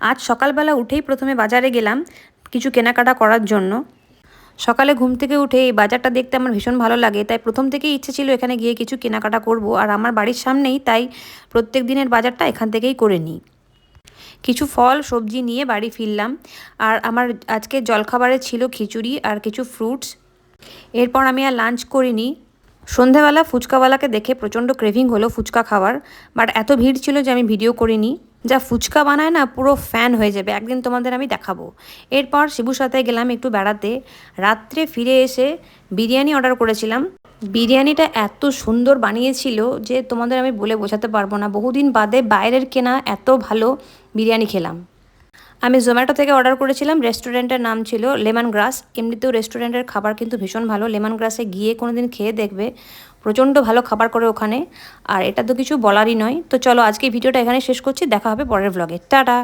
আজ সকালবেলা উঠেই প্রথমে বাজারে গেলাম কিছু কেনাকাটা করার জন্য। সকালে ঘুম থেকে উঠে এই বাজারটা দেখতে আমার ভীষণ ভালো লাগে, তাই প্রথম থেকেই ইচ্ছে ছিল এখানে গিয়ে কিছু কেনাকাটা করব। আর আমার বাড়ির সামনেই, তাই প্রত্যেক দিনের বাজারটা এখান থেকেই করে নিই। কিছু ফল সবজি নিয়ে বাড়ি ফিরলাম। আর আমার আজকে জলখাবারে ছিল খিচুড়ি আর কিছু ফ্রুটস। এরপর আমি আর লাঞ্চ করিনি। সন্ধেবেলা ফুচকাওয়ালাকে দেখে প্রচণ্ড ক্রেভিং হলো ফুচকা খাওয়ার, বাট এত ভিড় ছিল যে আমি ভিডিও করিনি। যা ফুচকা বানায় না, পুরো ফ্যান হয়ে যাবে, একদিন তোমাদের আমি দেখাবো। এরপর শিবুর সাথে গেলাম একটু বেড়াতে। রাত্রে ফিরে এসে বিরিয়ানি অর্ডার করেছিলাম। বিরিয়ানিটা এত সুন্দর বানিয়েছিল যে তোমাদের আমি বলে বোঝাতে পারবো না। বহুদিন বাদে বাইরের কেনা এত ভালো বিরিয়ানি খেলাম। আমি জোম্যাটো থেকে অর্ডার করেছিলাম, রেস্টুরেন্টের নাম ছিল লেমন গ্রাস। এমনিতেও রেস্টুরেন্টের খাবার কিন্তু ভীষণ ভালো, লেমন গ্রাসে গিয়ে কোনো দিন খেয়ে দেখবে, প্রচণ্ড ভালো খাবার করে ওখানে। আর এটা তো কিছু বলারই নয়। তো চলো আজকে ভিডিওটা এখানে শেষ করছি, দেখা হবে পরের ব্লগে। টাটা।